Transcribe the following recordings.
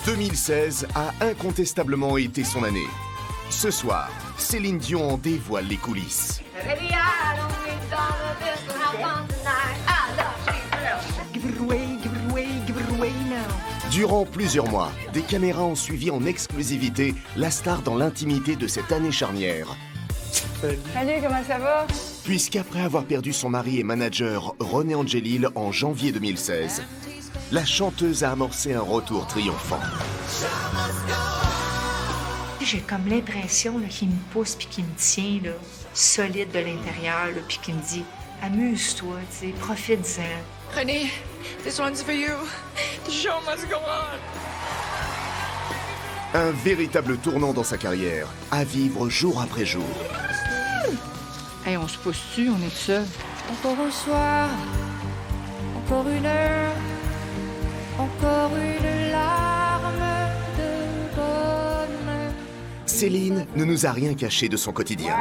2016 a incontestablement été son année. Ce soir, Céline Dion en dévoile les coulisses. Durant plusieurs mois, des caméras ont suivi en exclusivité la star dans l'intimité de cette année charnière. Salut, comment ça va? Puisqu'après avoir perdu son mari et manager René Angelil en janvier 2016, la chanteuse a amorcé un retour triomphant. J'ai comme l'impression qu'il me pousse puis qu'il me tient là, solide de l'intérieur, là, puis qu'il me dit « Amuse-toi, tu sais, profite-en. » René, this one's for you. The show must go on. Un véritable tournant dans sa carrière, à vivre jour après jour. Hey, on se pousse-tu, on est seul. Encore un soir, encore une heure, encore une larme de bonheur. Céline ne nous a rien caché de son quotidien.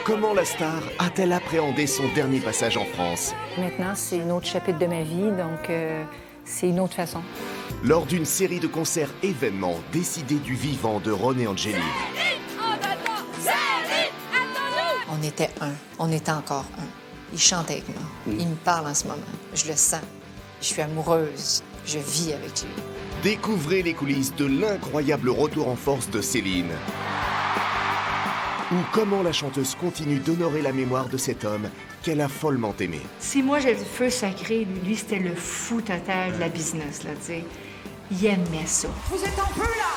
Comment la star a-t-elle appréhendé son dernier passage en France? Maintenant, c'est un autre chapitre de ma vie, donc c'est une autre façon. Lors d'une série de concerts événements décidés du vivant de René Angelil. On était un. On est encore un. Il chante avec moi. Il me parle en ce moment. Je le sens. Je suis amoureuse. Je vis avec lui. Découvrez les coulisses de l'incroyable retour en force de Céline. Ou comment la chanteuse continue d'honorer la mémoire de cet homme qu'elle a follement aimé. Si moi j'avais du feu sacré, lui c'était le fou total de la business, là, tu sais. Il aimait ça. Vous êtes en feu, là!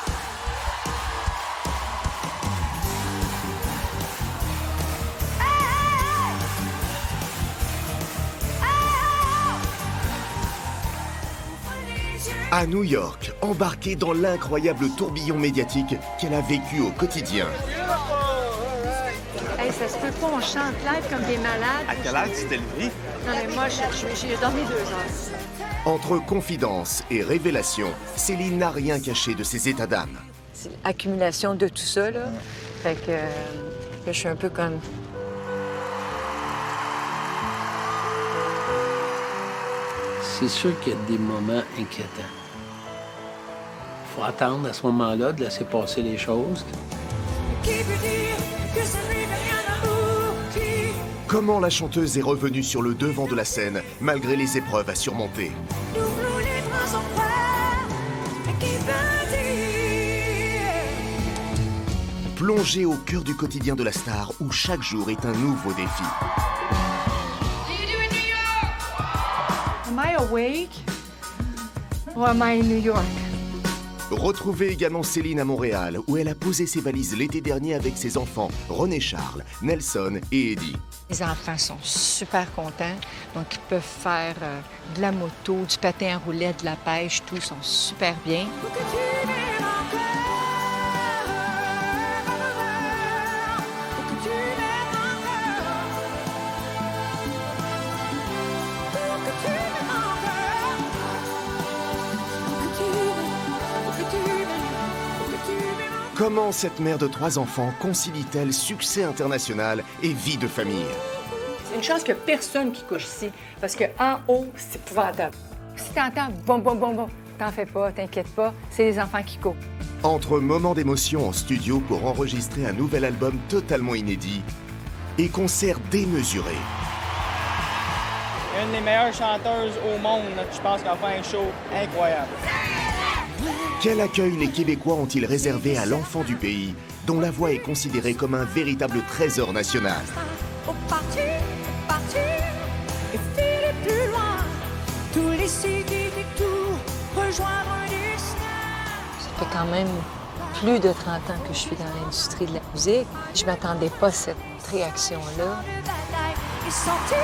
À New York, embarquée dans l'incroyable tourbillon médiatique qu'elle a vécu au quotidien. Hey, ça se peut pas, on chante live comme des malades. À quelle heure tu t'es levé? Non, mais moi, j'ai dormi 2 heures. Entre confidence et révélation, Céline n'a rien caché de ses états d'âme. C'est l'accumulation de tout ça, là. Fait que je suis un peu comme... C'est sûr qu'il y a des moments inquiétants. Il faut attendre à ce moment-là de laisser passer les choses. Qui peut dire que ça lui fait rien d'amour? Comment la chanteuse est revenue sur le devant de la scène malgré les épreuves à surmonter. Nous les bras sont frères. Qui peut dire? Plongée au cœur du quotidien de la star où chaque jour est un nouveau défi. Am I awake? Or am I in New York? Retrouvez également Céline à Montréal, où elle a posé ses valises l'été dernier avec ses enfants, René Charles, Nelson et Eddie. Les enfants sont super contents, donc ils peuvent faire de la moto, du patin à roulettes, de la pêche, tout, sont super bien. Pour que tu m'aimes encore. Pour que tu m'aimes encore. Pour que tu m'aimes encore. Pour que tu m'aimes. Pour que tu m'aimes. Pour que tu m'aimes encore. Comment cette mère de 3 enfants concilie-t-elle succès international et vie de famille? C'est une chance qu'il n'y a personne qui couche ici, parce qu'en haut, c'est épouvantable. Si t'entends bon, bon, bon, bon, t'en fais pas, t'inquiète pas, c'est les enfants qui courent. Entre moments d'émotion en studio pour enregistrer un nouvel album totalement inédit et concerts démesurés. Une des meilleures chanteuses au monde, je pense qu'elle fait un show incroyable. Quel accueil les Québécois ont-ils réservé à l'enfant du pays, dont la voix est considérée comme un véritable trésor national? Au parti, et filer plus loin. Tous les cycles détours, rejoindre un destin. Ça fait quand même plus de 30 ans que je suis dans l'industrie de la musique. Je m'attendais pas à cette réaction-là. Et sentir.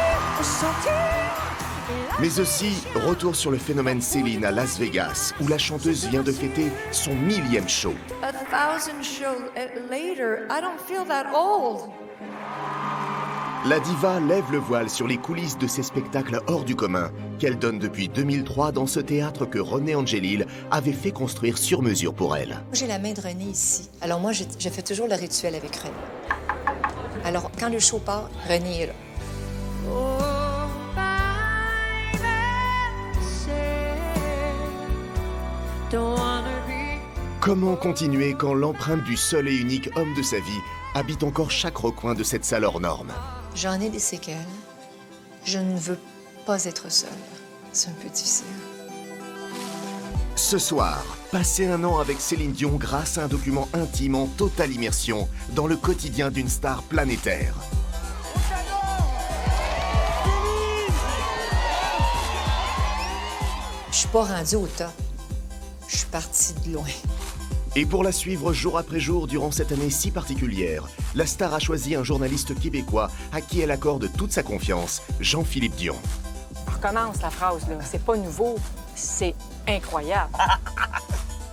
Mais aussi, retour sur le phénomène Céline à Las Vegas, où la chanteuse vient de fêter son 1000e show. 1,000 shows later, I don't feel that old. La diva lève le voile sur les coulisses de ses spectacles hors du commun, qu'elle donne depuis 2003 dans ce théâtre que René Angelil avait fait construire sur mesure pour elle. J'ai la main de René ici. Alors moi, je fais toujours le rituel avec René. Alors, quand le show part, René est là. Oh, bye. Comment continuer quand l'empreinte du seul et unique homme de sa vie habite encore chaque recoin de cette salle hors norme? J'en ai des séquelles. Je ne veux pas être seule. C'est un peu difficile. Ce soir, passez un an avec Céline Dion grâce à un document intime en totale immersion dans le quotidien d'une star planétaire. Je suis pas rendue au top. Je suis partie de loin. Et pour la suivre jour après jour durant cette année si particulière, la star a choisi un journaliste québécois à qui elle accorde toute sa confiance, Jean-Philippe Dion. On recommence la phrase, là. C'est pas nouveau, c'est incroyable.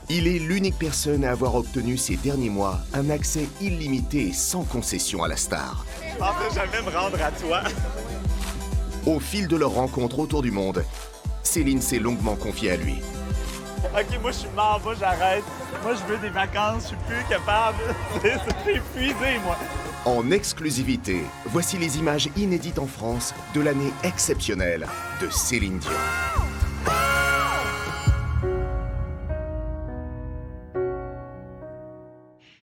Il est l'unique personne à avoir obtenu ces derniers mois un accès illimité et sans concession à la star. Je pensais jamais me rendre à toi. Au fil de leur rencontre autour du monde, Céline s'est longuement confiée à lui. OK, moi, je suis mort, moi, j'arrête. Moi, je veux des vacances, je suis plus capable. C'est épuisé, moi. En exclusivité, voici les images inédites en France de l'année exceptionnelle de Céline Dion.